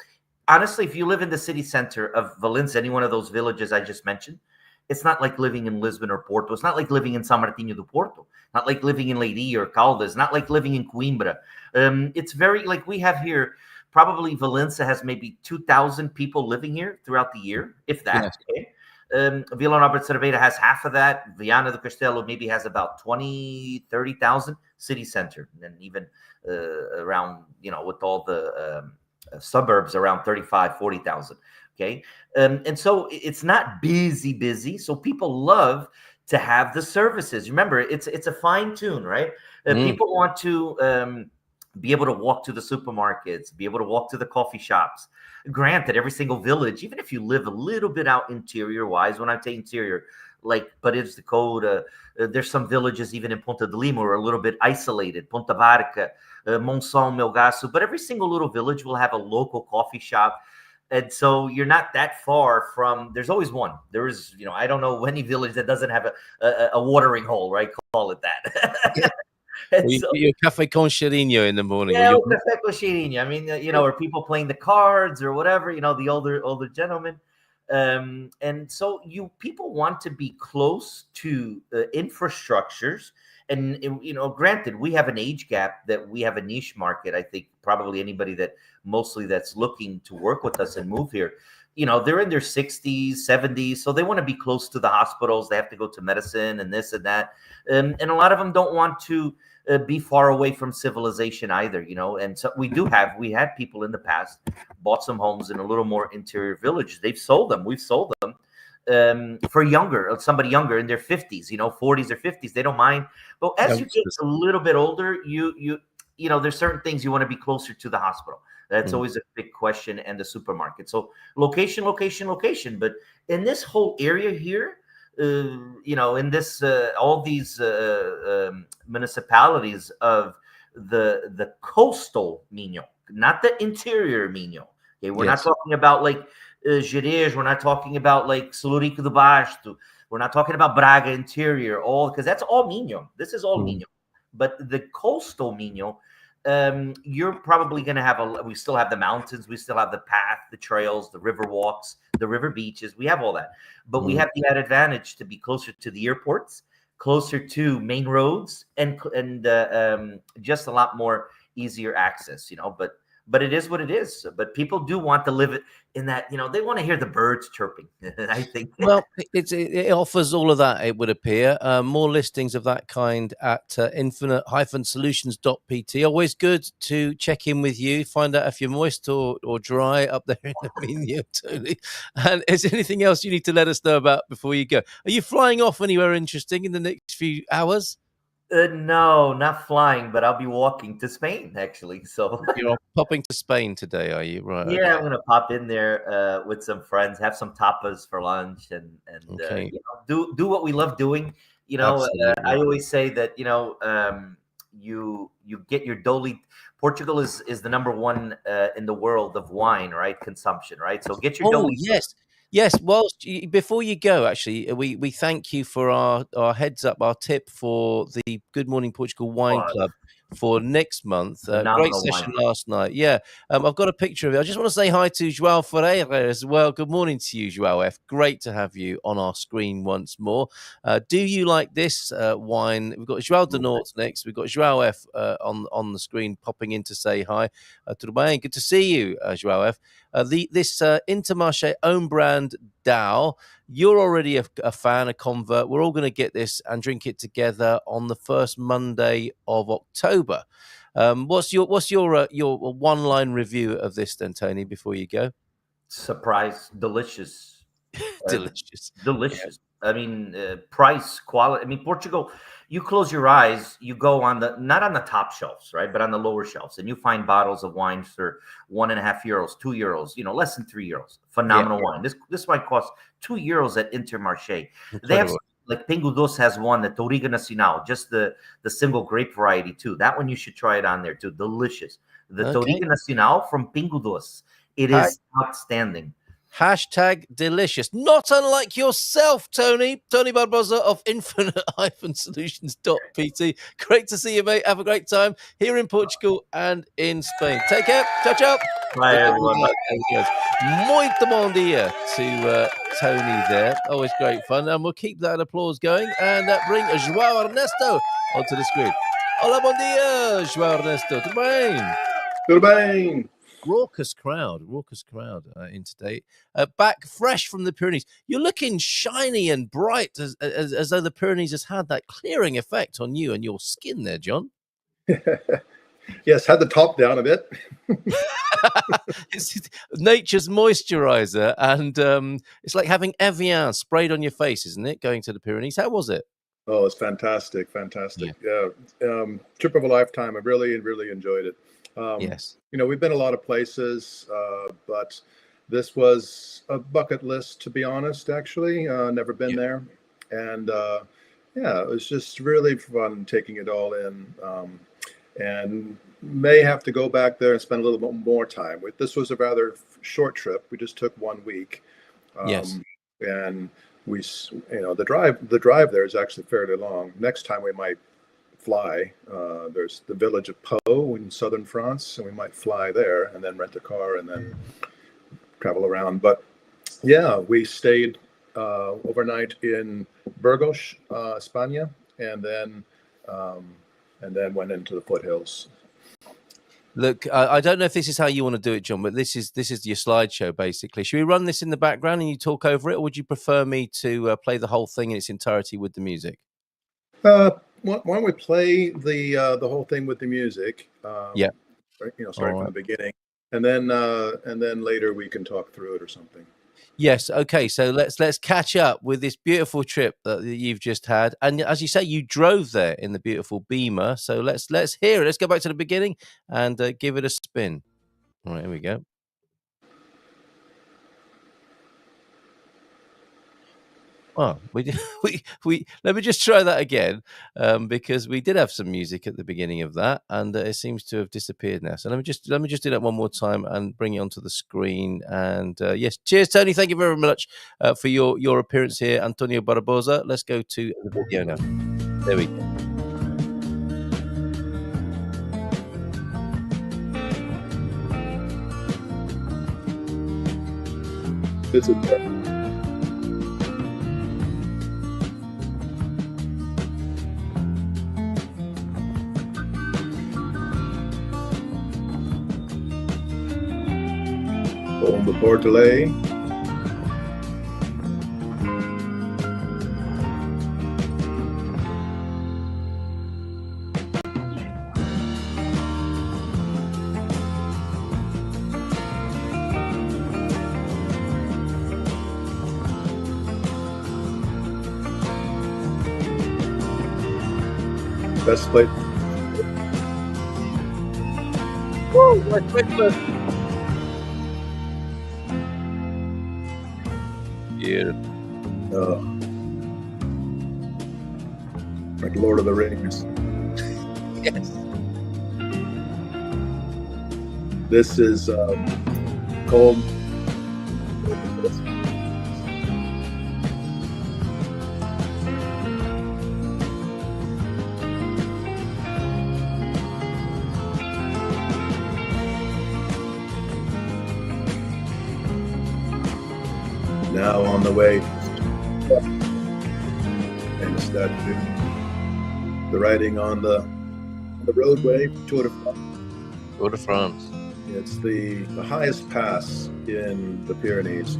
honestly, if you live in the city center of Valencia, any one of those villages I just mentioned, it's not like living in Lisbon or Porto. It's not like living in São Martinho do Porto. Not like living in Leiria or Caldas. Not like living in Coimbra. It's very like we have here. Probably Valencia has maybe 2,000 people living here throughout the year, if that. Yes. Okay? Vila Nova de Cerveira has half of that. Viana do Castelo maybe has about 20, 30,000 city center. And then even around, with all the suburbs, around 35, 40,000. Okay. And so it's not busy. So people love to have the services. Remember, it's a fine tune, right? People want to be able to walk to the supermarkets, be able to walk to the coffee shops. Granted, every single village, even if you live a little bit out interior wise, when I say interior, like Paredes de Coura, there's some villages even in Ponta de Lima are a little bit isolated, Ponta Barca, Monção, Melgaço, but every single little village will have a local coffee shop. And so you're not that far from, there's always one. There is, I don't know any village that doesn't have a watering hole, right? Call it that. And Well, so, your cafe con cheirinho in the morning, or yeah, your well, café con cheirinho. I mean, or people playing the cards or whatever. The older gentlemen. And so people want to be close to infrastructures, and granted, we have an age gap, that we have a niche market. I think probably anybody that's looking to work with us and move here, they're in their 60s, 70s, so they want to be close to the hospitals. They have to go to medicine and this and that, and a lot of them don't want to be far away from civilization either. And so we had people in the past bought some homes in a little more interior village. We've sold them for somebody younger in their 50s, 40s or 50s. They don't mind. But as you get a little bit older, there's certain things you want to be closer to the hospital. That's always a big question, and the supermarket. So location. But in this whole area here, in this all these municipalities of the coastal Minho, not the interior Minho. Okay, we're not talking about like Jerez. We're not talking about like Salurico do Basto. We're not talking about Braga interior, because that's all Minho. This is all Minho. But the coastal Minho, you're probably going to we still have the mountains, we still have the path, the trails, the river walks, the river beaches. We have all that, but we have the added advantage to be closer to the airports, closer to main roads, and just a lot more easier access, but it is what it is. But people do want to live it in that, they want to hear the birds chirping. I think. Well, it offers all of that, it would appear. More listings of that kind at infinite-solutions.pt. Always good to check in with you, find out if you're moist or dry up there in the Minho, Tony. And is there anything else you need to let us know about before you go? Are you flying off anywhere interesting in the next few hours? No, not flying, but I'll be walking to Spain, actually. So you're popping to Spain today, are you? Right. Yeah, okay. I'm gonna pop in there with some friends, have some tapas for lunch, and okay. Do what we love doing. I always say that you get your doli. Portugal is the number one in the world of wine, right? Consumption, right? So get your doli. Yes. Well, before you go, actually, we thank you for our heads up, our tip for the Good Morning Portugal Wine Club for next month. Great session last night. Yeah, I've got a picture of it. I just want to say hi to João Ferreira as well. Good morning to you, João F. Great to have you on our screen once more. Do you like this wine? We've got João de Norte next. We've got João F on the screen popping in to say hi. Tudo bem? Good to see you, João F. This Intermarché own brand DAO, you're already a fan, a convert. We're all going to get this and drink it together on the first Monday of October. What's your one-line review of this then, Tony, before you go? Surprise, delicious. Delicious. Yeah. I mean, price, quality. I mean, Portugal, you close your eyes, you go not on the top shelves, right? But on the lower shelves, and you find bottles of wine for €1.5, €2, less than €3. Phenomenal wine. This wine costs €2 at Intermarché. They have like Pingo Doce has one, the Touriga Nacional, just the single grape variety too. That one you should try it on there too. Delicious. The Touriga Nacional from Pingo Doce. It is outstanding. #delicious. Not unlike yourself, Tony. Tony Barbosa of infinite-solutions.pt. Great to see you, mate. Have a great time here in Portugal and in Spain. Take care. Ciao, ciao. Bye, everyone. Muito bom dia to Tony there. Always great fun. And we'll keep that applause going and bring João Ernesto onto the screen. Olá, bom dia, João Ernesto. Tudo bem? Tudo bem. Raucous crowd in today. Back fresh from the Pyrenees. You're looking shiny and bright as though the Pyrenees has had that clearing effect on you and your skin there, John. Yes, had the top down a bit. It's nature's moisturizer, and it's like having Evian sprayed on your face, isn't it, going to the Pyrenees? How was it? Oh, it's fantastic. Yeah. Trip of a lifetime. I really enjoyed it. Yes. We've been a lot of places, but this was a bucket list, to be honest, actually. Never been there. And it was just really fun taking it all in, and may have to go back there and spend a little bit more time. This was a rather short trip. We just took 1 week. And we, the drive there is actually fairly long. Next time we might fly. There's the village of Pau in southern France, and we might fly there and then rent a car and then travel around. But yeah, we stayed overnight in Burgos, España, and then went into the foothills. Look, I don't know if this is how you want to do it, John, but this is your slideshow, basically. Should we run this in the background and you talk over it, or would you prefer me to play the whole thing in its entirety with the music? Why don't we play the whole thing with the music? Yeah. Starting from the beginning, and then later we can talk through it or something. Yes. Okay. So let's catch up with this beautiful trip that you've just had, and as you say, you drove there in the beautiful Beamer. So let's hear it. Let's go back to the beginning and give it a spin. All right, here we go. Oh, we let me just try that again, because we did have some music at the beginning of that, and it seems to have disappeared now. So let me just do that one more time and bring it onto the screen. And yes, cheers, Tony. Thank you very much for your appearance here, Antonio Barbosa. Let's go to the video now. There we go. This is. On the Portugal. Best place. Woo! My Christmas. Like Lord of the Rings. Yes. This is called. Now on the way, and it's that the riding on the roadway, Tour de France. Tour de France. It's the highest pass in the Pyrenees.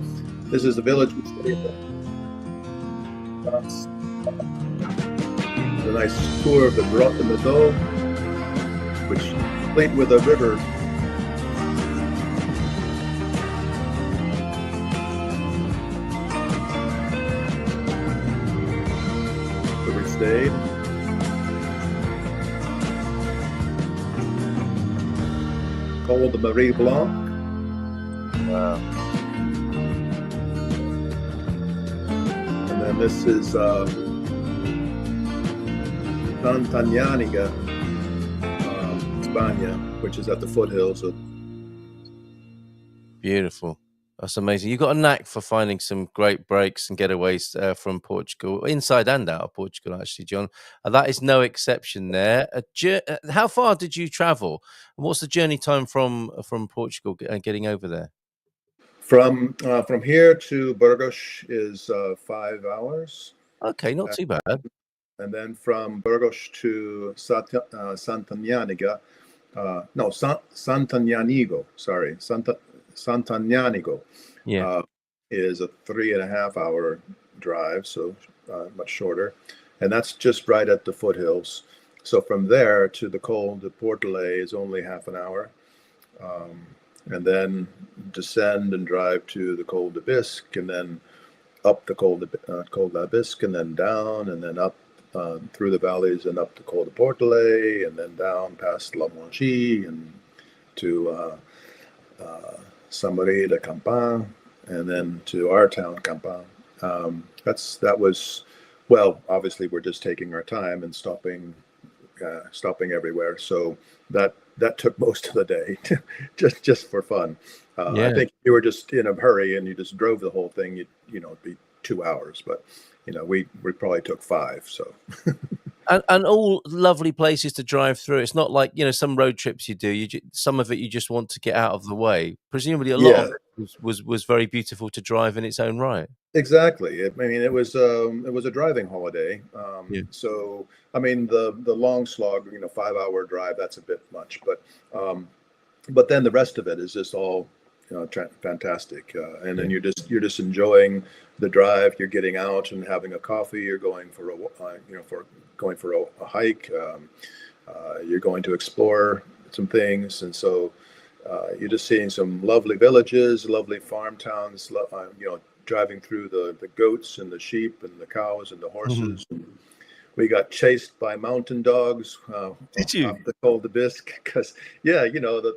This is the village we stayed in. That's a nice tour of the Grotte de Meadow, which linked with a river. Stayed. Col de Marie Blanc. Wow. And then this is Santanyaniga, España, which is at the foothills of. Beautiful. That's amazing. You've got a knack for finding some great breaks and getaways from Portugal, inside and out of Portugal, actually, John. That is no exception there. How far did you travel? And what's the journey time from Portugal getting over there? From here to Burgos is 5 hours. Okay, not too bad. And then from Burgos to Santanyaniga, Santanyanigo, sorry, Santanyanigo, is a 3.5 hour drive, so much shorter, and that's just right at the foothills. So from there to the Col de Portugal is only half an hour, and then descend and drive to the Col de Bisque, and then up the Col de Bisque, and then down, and then up through the valleys and up to Col de Portugal, and then down past La Manche and to Saint-Marie de Campan, and then to our town, Campan. That was, well, obviously we're just taking our time and stopping everywhere. So that took most of the day, just for fun. I think if you were just in a hurry and you just drove the whole thing, it'd be 2 hours. But we probably took 5. So And all lovely places to drive through. It's not like, some road trips you do. Some of it you just want to get out of the way. Presumably, a lot Yeah, of it was very beautiful to drive in its own right. exactly. I mean, it was a driving holiday. Yeah. So I mean, the long slog, 5 hour drive, that's a bit much, but then the rest of it is just all fantastic, and then you're just enjoying the drive. You're getting out and having a coffee. You're going for a hike. You're going to explore some things, and so you're just seeing some lovely villages, lovely farm towns. Driving through the goats and the sheep and the cows and the Mhm. horses. We got chased by mountain dogs Did you? off the Col de Bisque because, yeah, the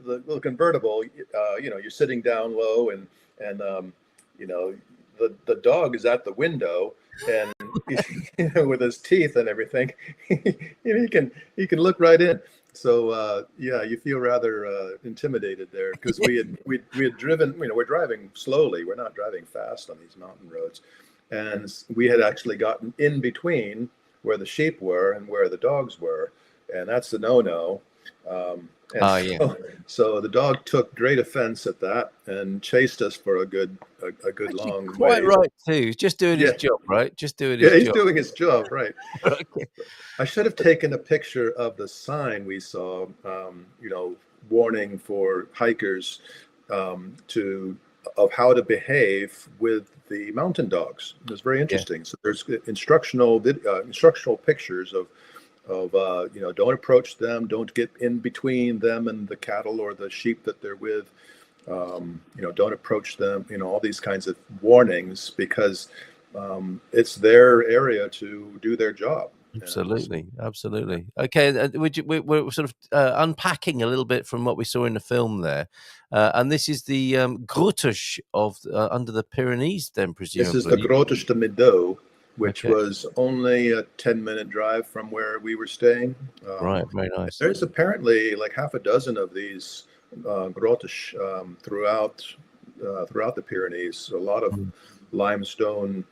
little convertible, you're sitting down low and the dog is at the window and with his teeth and everything, he can look right in. So yeah, you feel rather intimidated there because we had driven. We're driving slowly. We're not driving fast on these mountain roads, and we had actually gotten in between where the sheep were and where the dogs were, and that's a no-no. Yeah. So the dog took great offense at that and chased us for a good Actually, long quite ways. right too. He's just doing his Yeah. job, right? Just doing Yeah, his he's job. doing his job, right. Okay. I should have taken a picture of the sign we saw, warning for hikers of how to behave with the mountain dogs. It was very interesting. So there's instructional pictures of don't approach them, don't get in between them and the cattle or the sheep that they're with. Don't approach them. All these kinds of warnings because it's their area to do their job. Absolutely. Okay, we're sort of unpacking a little bit from what we saw in the film there, and this is the Grottes of under the Pyrenees, then This is the presumably. Grottes de Meadow, which Okay. was only a 10-minute drive from where we were staying. Right, very nice. There's apparently like half a dozen of these Grottes throughout the Pyrenees. A lot of limestone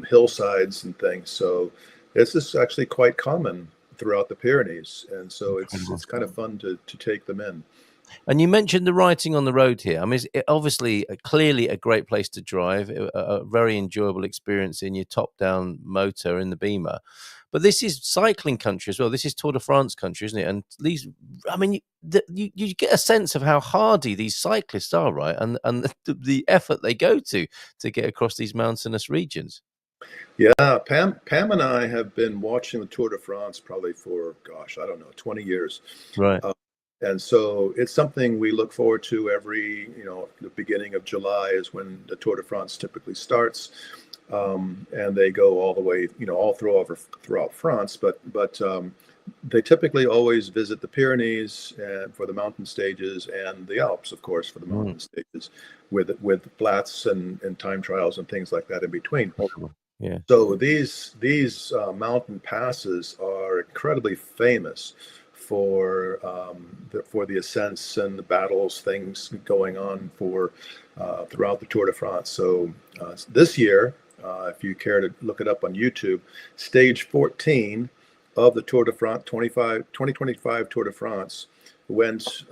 hillsides and things. So this is actually quite common throughout the Pyrenees, and so it's kind of fun to take them in. And you mentioned the writing on the road here. I mean, it's obviously, clearly a great place to drive, a very enjoyable experience in your top-down motor in the Beamer. But this is cycling country as well. This is Tour de France country, isn't it? And these, I mean, you get a sense of how hardy these cyclists are, right? And the effort they go to get across these mountainous regions. Yeah, Pam and I have been watching the Tour de France probably for, gosh, I don't know, 20 years. Right. And so it's something we look forward to every, the beginning of July is when the Tour de France typically starts. And they go all the way, all throughout France. But they typically always visit the Pyrenees and for the mountain stages and the Alps, of course, for the mountain stages with flats and time trials and things like that in between. Yeah. So these mountain passes are incredibly famous for the ascents and the battles, things going on throughout the Tour de France. So this year, if you care to look it up on YouTube, stage 14 of the Tour de France 2025 Tour de France went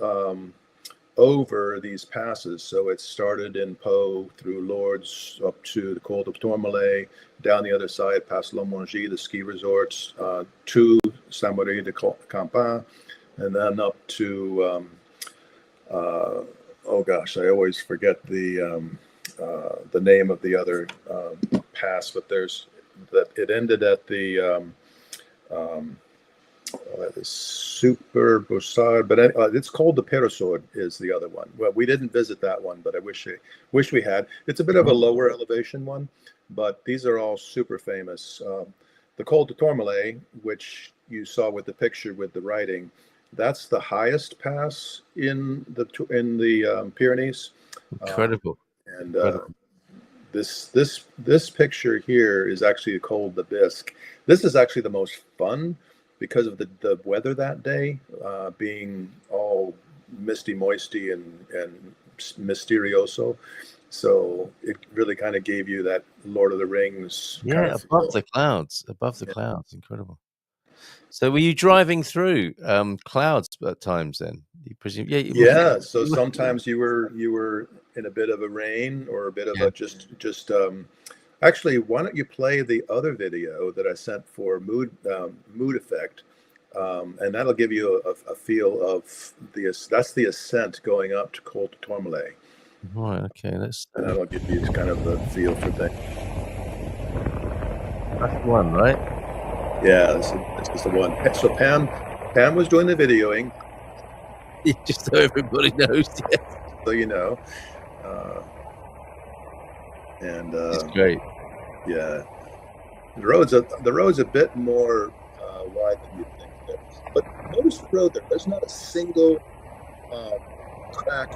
over these passes. So it started in Pau through Lourdes up to the Col de Tourmalet, down the other side past Lomongey, the ski resorts, to Saint-Marie de Campan, and then up to oh gosh, I always forget the name of the other pass, but it ended at the Super Boussard, but it's called the Perosod is the other one. Well, we didn't visit that one, but I wish we had. It's a bit of a lower elevation one, but these are all super famous. The Col de Tourmalet, which you saw with the picture with the writing, that's the highest pass in the Pyrenees. Incredible. And this picture here is actually called the Bisque. This is actually the most fun because of the weather that day being all misty, moisty, and mysterioso. So it really kind of gave you that Lord of the Rings kind of above feel. the clouds, incredible. So were you driving through clouds at times then? You presume, Yeah. So sometimes you were in a bit of a rain or a bit of a just. Actually, why don't you play the other video that I sent for mood effect, and that'll give you a feel of that's the ascent going up to Col de Tourmalet. Right. Okay. And that'll give you kind of the feel for things. That's the one, right? Yeah, this is the one. So Pam was doing the videoing. Just so everybody knows, yes. So you know. And it's great. Yeah, the road's a bit more wide than you think. But notice the road there. There's not a single crack.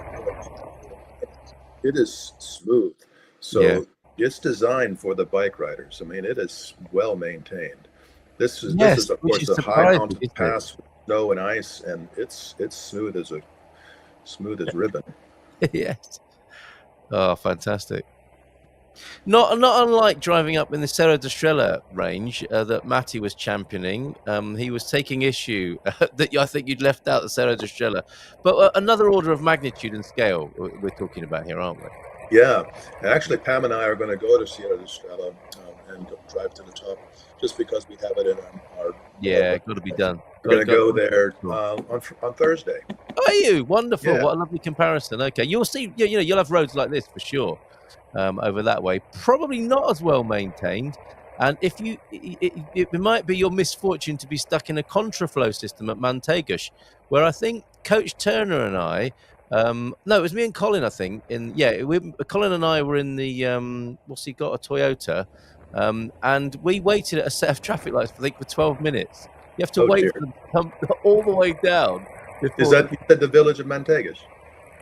It is smooth. So it's designed for the bike riders. I mean, it is well maintained. This is of course a high mountain pass with snow and ice, and it's smooth as ribbon. Yes. Oh, fantastic. Not unlike driving up in the Serra da Estrela range that Matty was championing. He was taking issue that I think you'd left out the Serra da Estrela. But another order of magnitude and scale we're talking about here, aren't we? Yeah. Actually, Pam and I are going to go to Serra da Estrela and drive to the top just because we have it in our... got to be done. We're going to go there on Thursday. Are you? Wonderful. Yeah. What a lovely comparison. Okay. You'll see, you'll have roads like this for sure. Over that way, probably not as well maintained, and if it might be your misfortune to be stuck in a contraflow system at Mantegas, where I think Coach Turner and I, no, it was me and Colin, I think. Colin and I were in the what's he got, a Toyota, and we waited at a set of traffic lights for 12 minutes. You have to wait for them to come all the way down. Is that the village of Mantegas?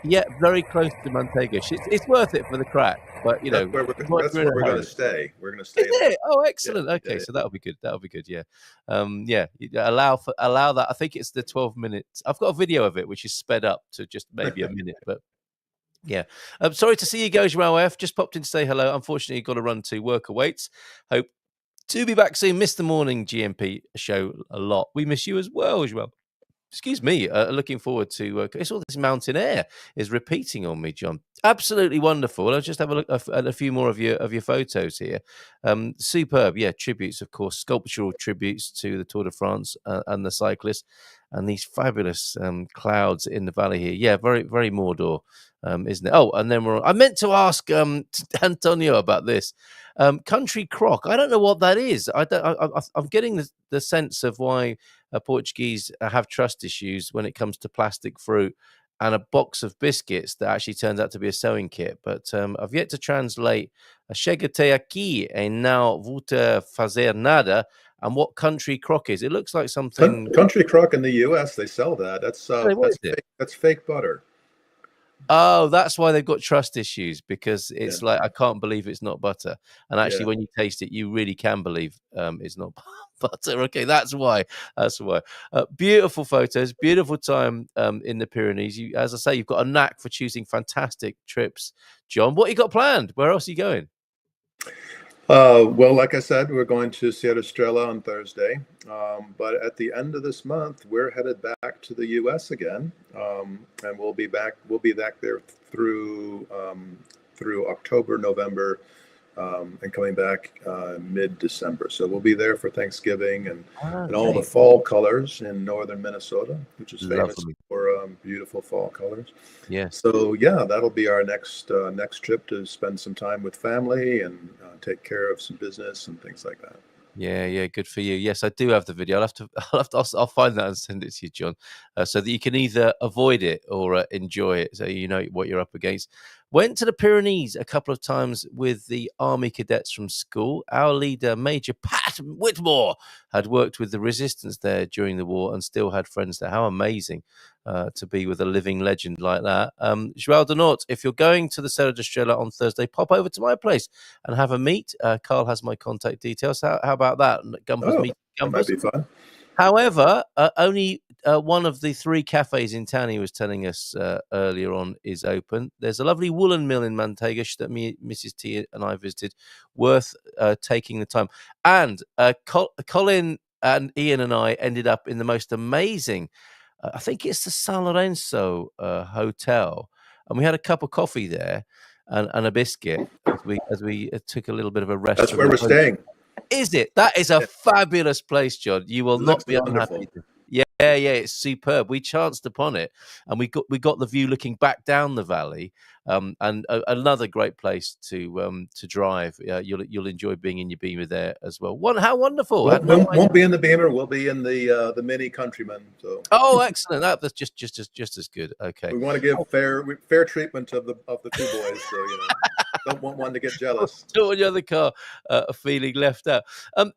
Yeah, very close to Mantegas. It's worth it for the crack, but that's where we're going to stay. We're going to stay. Is it? Oh, excellent. Okay, so that'll be good. That'll be good. Yeah, allow that. I think it's the 12 minutes. I've got a video of it which is sped up to just maybe a minute, but yeah. I'm sorry to see you go, Joao F. Just popped in to say hello. Unfortunately, got to run to work awaits. Hope to be back soon. Missed the morning GMP show a lot. We miss you as well, Joao. Excuse me. Looking forward to it's all this mountain air is repeating on me, John. Absolutely wonderful. I'll just have a look at a few more of your photos here. Superb, tributes, of course, sculptural tributes to the Tour de France and the cyclists, and these fabulous clouds in the valley here. Yeah, very very Mordor, isn't it? Oh, and then I meant to ask Antonio about this country crock. I don't know what that is. I'm getting the sense of why Portuguese have trust issues when it comes to plastic fruit and a box of biscuits that actually turns out to be a sewing kit. But I've yet to translate Chega-te aqui e não vou fazer nada and what country crock is. It looks like something... Country crock in the US, they sell that. That's fake butter. Oh, that's why they've got trust issues, because it's like, I can't believe it's not butter. And actually, when you taste it, you really can believe it's not butter. Okay, that's why. Beautiful photos, beautiful time in the Pyrenees. As I say, you've got a knack for choosing fantastic trips, John. What you got planned? Where else are you going? Well, like I said, we're going to Serra Estrela on Thursday, but at the end of this month, we're headed back to the U.S. again, and we'll be back there through October, November, and coming back mid-December. So we'll be there for Thanksgiving and all the fall colors in northern Minnesota, which is famous for beautiful fall colors. Yes. So that'll be our next trip, to spend some time with family and take care of some business and things like that. Yeah, good for you. Yes, I do have the video. I'll find that and send it to you, John, so that you can either avoid it or enjoy it, so you know what you're up against. Went to the Pyrenees a couple of times with the army cadets from school. Our leader, Major Pat Whitmore, had worked with the resistance there during the war and still had friends there. How amazing to be with a living legend like that. Joao de Nort, if you're going to the Serra da Estrela on Thursday, pop over to my place and have a meet. Carl has my contact details. How about that? That might be fun. However, only one of the 3 cafes in town, he was telling us earlier on, is open. There's a lovely woolen mill in Mantegas that Mrs. T and I visited, worth taking the time. And Colin and Ian and I ended up in the most amazing, I think it's the San Lorenzo hotel, and we had a cup of coffee there and a biscuit as we took a little bit of a rest. That's where we're staying. Is it? That is a fabulous place, John. You will not be unhappy. Yeah, it's superb. We chanced upon it, and we got the view looking back down the valley, and another great place to drive. You'll enjoy being in your Beamer there as well. How wonderful! Won't be in the Beamer. We'll be in the Mini Countryman. So excellent. That's just as good. Okay, we want to give fair treatment of the 2 boys. So don't want one to get jealous. Don't want the other car feeling left out.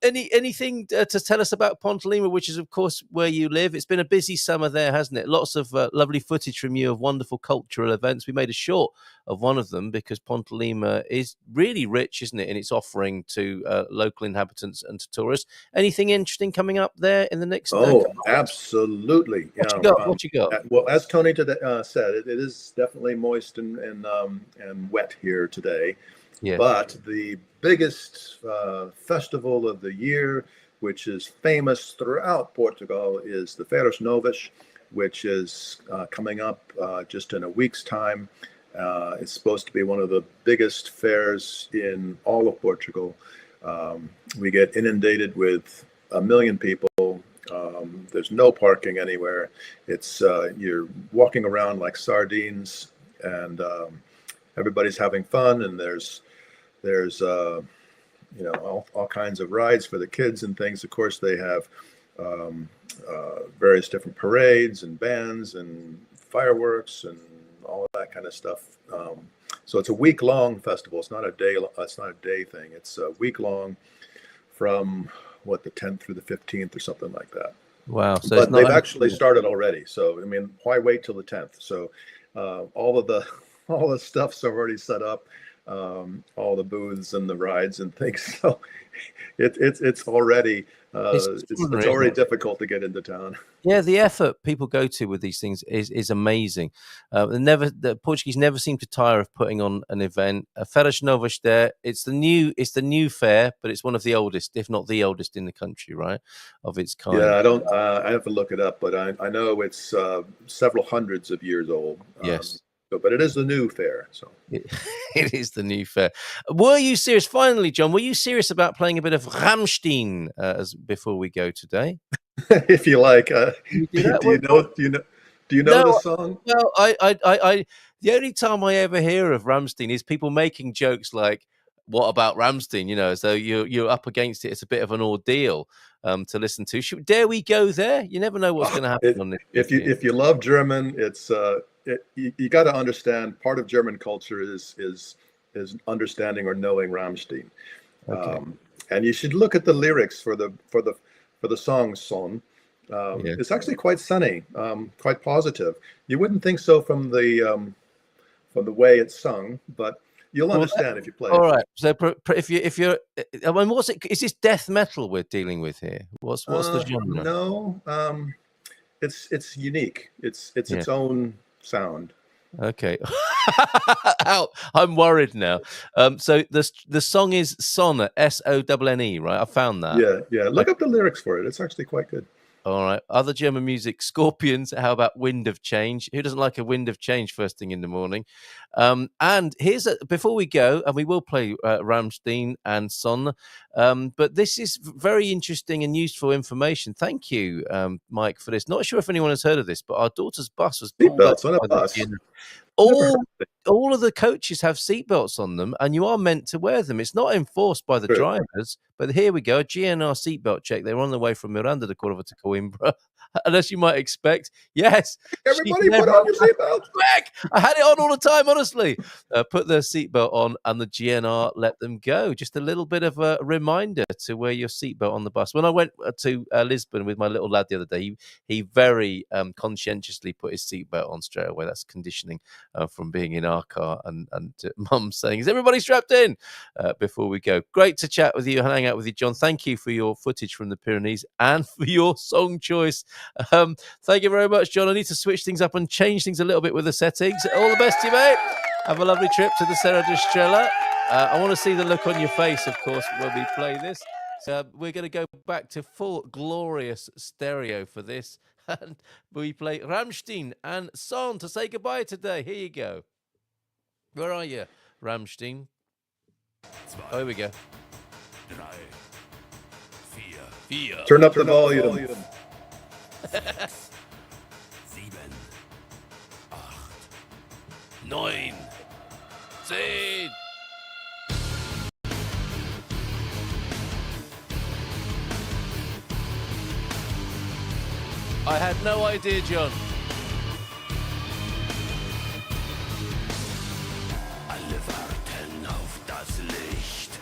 Anything to tell us about Pontelima, which is of course where you live? It's been a busy summer there, hasn't it? Lots of lovely footage from you of wonderful cultural events. We made a short of one of them because Pontelima is really rich, isn't it, in its offering to local inhabitants and to tourists. Anything interesting coming up there in the next? Absolutely. What you got? Well, as Tony said, it is definitely moist and wet here today. Yeah. But the biggest festival of the year, which is famous throughout Portugal, is the Feiras Novas, which is coming up just in a week's time. It's supposed to be one of the biggest fairs in all of Portugal. We get inundated with 1 million people. There's no parking anywhere. It's you're walking around like sardines, and everybody's having fun. And there's all kinds of rides for the kids and things. Of course, they have various different parades and bands and fireworks and all of that kind of stuff. So it's a week-long festival. It's not a day. It's not a day thing. It's a week-long, from the 10th through the 15th or something like that. Wow! So but they've actually started already. So I mean, why wait till the 10th? So all the stuff's already set up. All the booths and the rides and things. So it's already it's already difficult to get into town. Yeah, the effort people go to with these things is amazing. The Portuguese never seem to tire of putting on an event. Feiras Novas there. It's the new fair, but it's one of the oldest, if not the oldest, in the country, right, of its kind. Yeah, I have to look it up, but I know it's several hundreds of years old. Yes. But it is the new fair. So it is the new fair. Were you serious? Finally, John, were you serious about playing a bit of Rammstein before we go today? If you like, do you know the song? No, I the only time I ever hear of Rammstein is people making jokes like, "What about Rammstein?" As though you're up against it. It's a bit of an ordeal to listen to. Dare we go there? You never know what's going to happen on this. If you love German, it's you got to understand. Part of German culture is understanding or knowing Rammstein, and you should look at the lyrics for the song "Son." It's actually quite sunny, quite positive. You wouldn't think so from the way it's sung, but you'll understand if you play. All right. So if you're, I mean, what's it? Is this death metal we're dealing with here? What's the genre? No, it's unique. It's its own sound. Okay. I'm worried now. So the song is Sonne, SONNE, right? I found that. Yeah. Look up the lyrics for it. It's actually quite good. All right. Other German music, Scorpions. How about Wind of Change? Who doesn't like a wind of change first thing in the morning? And before we go, and we will play Rammstein and Sonne, but this is very interesting and useful information. Thank you, Mike, for this. Not sure if anyone has heard of this, but our daughter's bus was pulled up on a bus. All of the coaches have seatbelts on them, and you are meant to wear them. It's not enforced by the drivers, but here we go. A GNR seatbelt check. They were on the way from Miranda de Córdoba to Coimbra. And as you might expect, yes, Everybody put on your seatbelt. Quick! I had it on all the time, honestly. Put their seatbelt on, and the GNR let them go. Just a little bit of a reminder to wear your seatbelt on the bus. When I went to Lisbon with my little lad the other day, he very conscientiously put his seatbelt on straight away. That's conditioning from being in our car, and Mum saying, "Is everybody strapped in?" Before we go. Great to chat with you and hang out with you, John. Thank you for your footage from the Pyrenees and for your song choice. Thank you very much, John. I need to switch things up and change things a little bit with the settings. All the best to you, mate. Have a lovely trip to the Serra da Estrela. I want to see the look on your face, of course, when we play this. So we're going to go back to full glorious stereo for this. And we play Rammstein and Son to say goodbye today. Here you go. Where are you, Rammstein? Oh, here we go. Turn up the volume. 7, 8, 9, 10. I had no idea, John. Alle warten auf das Licht.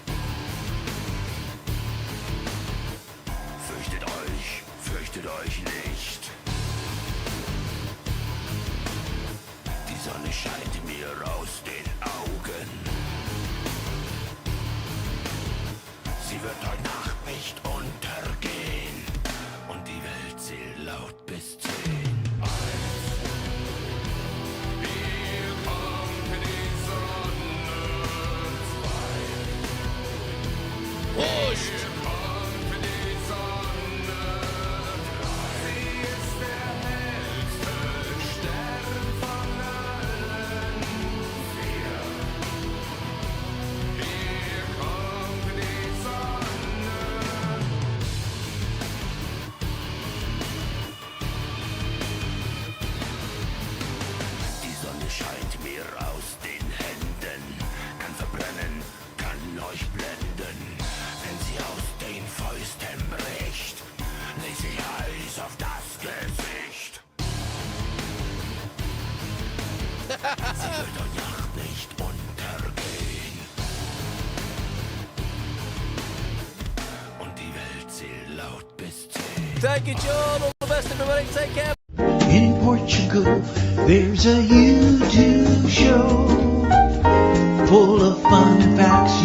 Fürchtet euch nicht. Die Sonne scheint mir aus den Augen. Sie wird heute Nacht nicht untergehen. Und die Welt zählt laut bis 10. Hier kommt die Sonne. 2. Prost! Scheint mir aus den Händen, kann verbrennen, kann euch blenden. Wenn sie aus den Fäusten bricht, leg sie Eis auf das Gesicht. Sie wird heute Nacht nicht untergehen. Und die Welt zählt laut bis 10. Thank you, John. All the best, everybody. Take care. In Portugal, there's a YouTube show full of fun facts